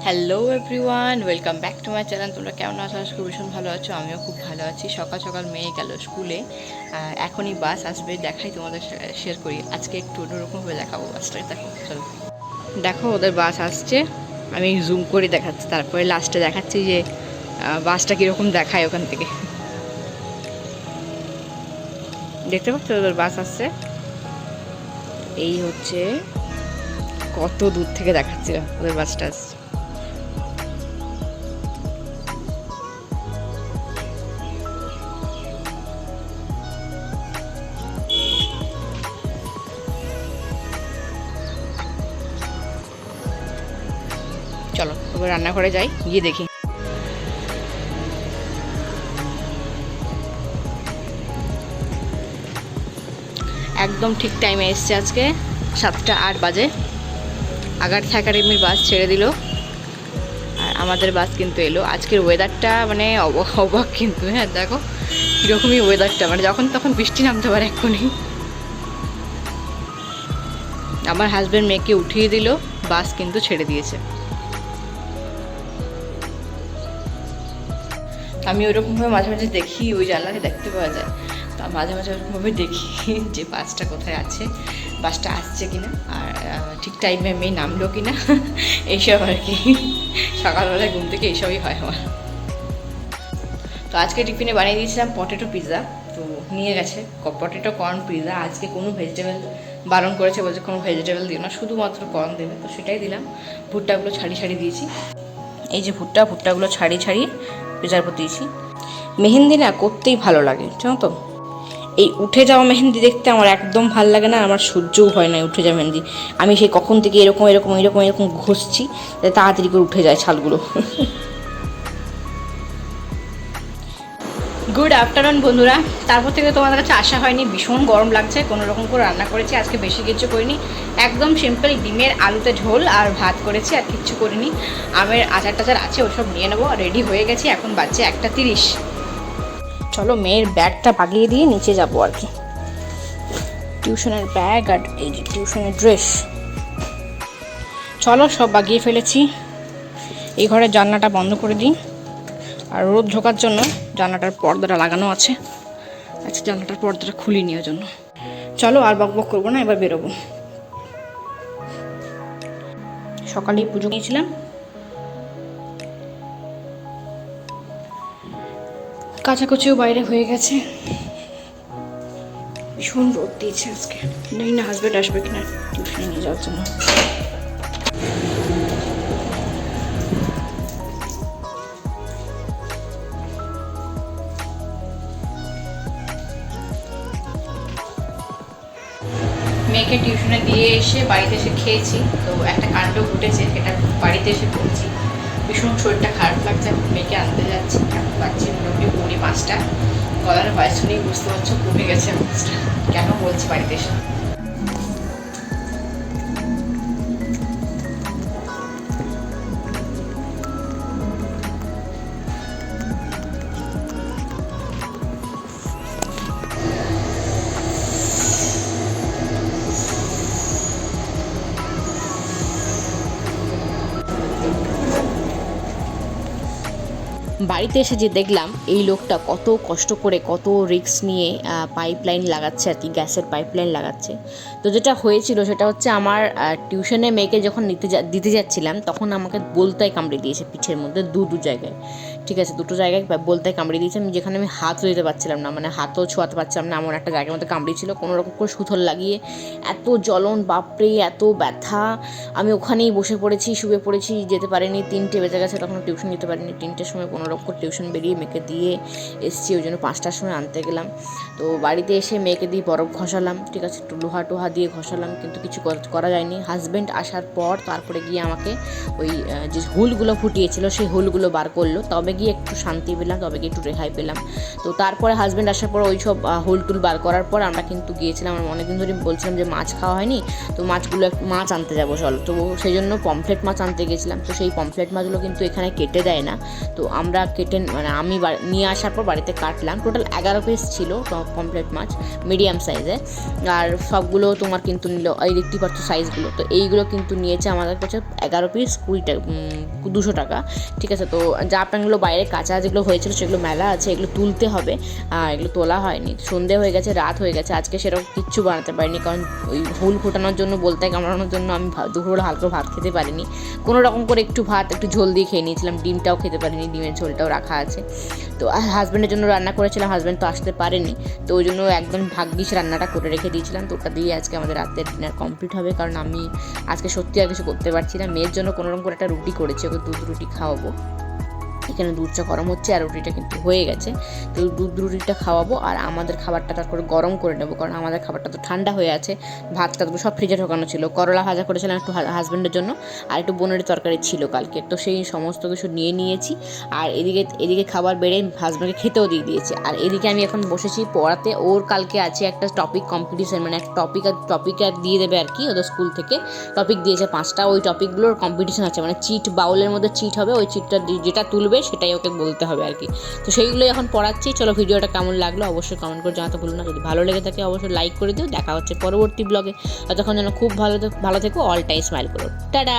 Hello everyone, welcome back to my channel. তোমরা কেমন আছো? আজকে ভীষণ ভালো আছো, আমিও খুব ভালো আছি। সকাল সকাল মেয়ে গেল স্কুলে, এখনই বাস আসবে। দেখাই তোমাদের, শেয়ার করি। আজকে একটু অন্যরকমভাবে দেখাবো বাসটাকে। দেখো, চলো দেখো, ওদের বাস আসছে। আমি জুম করে দেখাচ্ছি, তারপরে লাস্টে দেখাচ্ছি যে বাসটা কীরকম দেখায় ওখান থেকে। দেখতে পাচ্ছ ওদের বাস আসছে, এই হচ্ছে কত দূর থেকে দেখাচ্ছি ওদের বাসটা আসছে। চলো এবার রান্নাঘরে যাই, গিয়ে দেখি। একদম ঠিক টাইমে এসছে, আজকে 7:08 বাজে। আগারথা একাডেমির বাস ছেড়ে দিল, আর আমাদের বাস কিন্তু এলো। আজকের ওয়েদারটা মানে অবাক কিন্তু। হ্যাঁ দেখো কীরকমই ওয়েদারটা, মানে যখন তখন বৃষ্টি নামতে পারে এক্ষুনি। আমার হাজব্যান্ড মেয়েকে উঠিয়ে দিল, বাস কিন্তু ছেড়ে দিয়েছে। আমি ওরকমভাবে মাঝে মাঝে দেখি, ওই জানলাতে দেখতে পাওয়া যায়, তা মাঝে মাঝে ওরকমভাবে দেখি যে বাসটা কোথায় আছে, বাসটা আসছে কিনা, আর ঠিক টাইমে মেয়ে নামলো কিনা, এইসব আর কি। সকালবেলায় ঘুম থেকে এইসবই হয় আমার। তো আজকে টিফিনে বানিয়ে দিয়েছিলাম পটেটো পিৎজা, তো নিয়ে গেছে পটেটো কর্ন পিৎজা। আজকে কোনো ভেজিটেবল বারণ করেছে, বলছে কোনো ভেজিটেবল দিও না, শুধুমাত্র কর্ন দেবে, তো সেটাই দিলাম। ভুট্টাগুলো ছাড়িয়ে ছাড়িয়ে দিয়েছি, এই যে ভুট্টাগুলো ছাড়িয়ে ছাড়িয়ে পিৎজার উপর দিয়েছি। মেহেন্দি না করতেই ভালো লাগে, জানো তো। এই উঠে যাওয়া মেহেন্দি দেখতে আমার একদম ভালো লাগে না, আমার সহ্যও হয় না উঠে যাওয়া মেহেন্দি। আমি সেই কখন থেকে এরকম এরকম এরকম এরকম ঘষছি যাতে তাড়াতাড়ি করে উঠে যায় ছালগুলো। গুড আফটারনুন বন্ধুরা। তারপর থেকে তোমাদের কাছে আসা হয়নি, ভীষণ গরম লাগছে। কোনো রকম করে রান্না করেছি, আজকে বেশি কিছু করিনি, একদম সিম্পল ডিমের আলুতে ঝোল আর ভাত করেছি, আর কিচ্ছু করিনি। আমের আচার টাচার আছে, ওসব নিয়ে নেবো। রেডি হয়ে গেছি, এখন বাজছে 1:30। চলো মেয়ের ব্যাগটা বাগিয়ে দিয়ে নিচে যাবো আর কি। টিউশনের ব্যাগ আর এই যে টিউশনের ড্রেস, চলো সব বাগিয়ে ফেলেছি। এই ঘরের জানলাটা বন্ধ করে দিই, আর রোদ ঢোকার জন্য জানলাটার পর্দাটা লাগানো আছে। আচ্ছা, জানলাটার পর্দাটা খুলি নিয়ে জন্য। চলো আর বক বক করবো না, এবার বেরোবো। সকালেই পুজো দিয়েছিলাম, কাচাকুচিও বাইরে হয়ে গেছে। ভীষণ রোদ দিয়েছে আজকে, জানি না হাজব্যান্ড আসবে কিনা টিউশনে নিয়ে যাওয়ার জন্য। মেয়েকে টিউশনে দিয়ে এসে বাড়িতে এসে খেয়েছি, তো একটা কাণ্ড ঘটেছে, সেটা বাড়িতে এসে করছি। ভীষণ শরীরটা খারাপ লাগছে, মেয়েকে আনতে যাচ্ছি, পাচ্ছি মোটামুটি 4:45। গলার ভয়েস শুনেই বুঝতে পারছো কমে গেছে অবস্থা। কেন বলছি বাড়িতে এসে, বাড়িতে এসে যে দেখলাম এই লোকটা কত কষ্ট করে কত রিস্ক নিয়ে পাইপলাইন লাগাচ্ছে আর কি, গ্যাসের পাইপলাইন লাগাচ্ছে। তো যেটা হয়েছিল সেটা হচ্ছে, আমার টিউশনে মেয়েকে যখন দিতে যাচ্ছিলাম, তখন আমাকে বলতায় কামড়ে দিয়েছে পিঠের মধ্যে দু জায়গায়। ঠিক আছে, দুটো জায়গায় বলতায় কামড়ে দিয়েছে, যেখানে আমি হাতও দিতে পারছিলাম না, মানে হাতও ছোঁয়াতে পারছিলাম না, এমন একটা জায়গার মধ্যে কামড়িয়েছিল। কোনো রকম করে সুথল লাগিয়ে, এত জ্বলন, বাপরে এত ব্যথা। আমি ওখানেই বসে পড়েছি, শুয়ে পড়েছি, যেতে পারিনি। 3টে বেজে গেছে, তখন টিউশন নিতে পারিনি। 3টের সময় কোনো রকম টিউশন বেরিয়ে মেয়েকে দিয়ে এসেছি, ওই জন্য 5টার সময় আনতে গেলাম। তো বাড়িতে এসে মেয়েকে দিয়ে বরফ ঘষালাম, ঠিক আছে, একটু লোহা টোহা দিয়ে ঘষালাম, কিন্তু কিছু করা যায়নি। হাজব্যান্ড আসার পর তারপরে গিয়ে আমাকে ওই যে হুলগুলো ফুটিয়েছিল সেই হুলগুলো বার করলো, তবে গিয়ে একটু শান্তি পেলাম, তবে গিয়ে একটু রেহাই পেলাম। তো তারপরে হাজব্যান্ড আসার পর ওই সব হুল টুল বার করার পর আমরা কিন্তু গিয়েছিলাম, আমরা অনেকদিন ধরে বলছিলাম যে মাছ খাওয়া হয়নি, তো মাছ আনতে যাবো চলো। তো সেই জন্য পমফ্লেট মাছ আনতে গেছিলাম। তো সেই পমফ্লেট মাছগুলো কিন্তু এখানে কেটে দেয় না, তো আমরা আমরা কেটে মানে আমি নিয়ে আসার পর বাড়িতে কাটলাম। টোটাল 11 পিস ছিল পমফ্রেট মাছ, মিডিয়াম সাইজের। আর সবগুলো তোমার কিন্তু নিল, এই দেখতে পাচ্ছ সাইজগুলো। তো এইগুলো কিন্তু নিয়েছে আমাদের কাছে 11 পিস 200 টাকা, ঠিক আছে। তো যা প্যান্টগুলো বাইরে কাঁচা যেগুলো হয়েছিল সেগুলো মেলা আছে, এগুলো তুলতে হবে, এগুলো তোলা হয়নি। সন্ধে হয়ে গেছে, রাত হয়ে গেছে, আজকে সেরকম কিচ্ছু বানাতে পারিনি, কারণ ওই হুল ফোটানোর জন্য, বলতে কামড়ানোর জন্য আমি দুপুরবেলা হালকা ভাত খেতে পারিনি। কোনো রকম করে একটু ভাত একটু ঝোল দিয়ে খেয়ে নিয়েছিলাম, ডিমটাও খেতে পারিনি, ডিমের ঝোলটাও রাখা আছে। তো হাজব্যান্ডের জন্য রান্না করেছিলাম, হাজব্যান্ড তো আসতে পারেনি, তো ওই জন্য একদম ভাগ্যিস রান্নাটা করে রেখে দিয়েছিলাম। তো ওটা দিয়ে আজকে আমাদের রাতের ডিনার কমপ্লিট হবে, কারণ আমি আজকে সত্যি আর কিছু করতে পারছি না। মেয়ের জন্য কোনোরকম করে একটা রুটি করেছি, ওকে দুধ রুটি খাওয়াবো। এখানে দুধটা গরম হচ্ছে আর রুটিটা কিন্তু হয়ে গেছে। তো দুধ রুটিটা খাওয়াবো আর আমাদের খাবারটা তারপরে গরম করে নেবো, কারণ আমাদের খাবারটা তো ঠান্ডা হয়ে আছে। ভাতটা তো সব ফ্রিজে ঢোকানো ছিল, করলা ভাজা করেছিলাম একটু হাজব্যান্ডের জন্য, আর একটু বোনের তরকারি ছিল কালকে, তো সেই সমস্ত কিছু নিয়ে নিয়েছি। আর এদিকে খাবার বেড়ে হাজব্যান্ডকে খেতেও দিয়ে দিয়েছি। আর এদিকে আমি এখন বসেছি পড়াতে। ওর কালকে আছে একটা টপিক কম্পিটিশন, মানে একটা টপিক দিয়ে দেবে আর কি, ওদের স্কুল থেকে টপিক দিয়েছে 5টা, ওই টপিকগুলোর কম্পিটিশন আছে, মানে চিট, বাউলের মধ্যে চিট হবে, ওই চিটটা যেটা তুলবে সেটাই ওকে বলতে হবে আর কি। তো সেইগুলোই এখন পড়াচ্ছি। চলো, ভিডিওটা কেমন লাগলো অবশ্যই কমেন্ট করে জানাতে ভুলো না। যদি ভালো লেগে থাকে অবশ্যই লাইক করে দিও। দেখা হচ্ছে পরবর্তী ব্লগে, ততক্ষণ যেন খুব ভালো থেকো, অল টাইম স্মাইল করো। টাটা।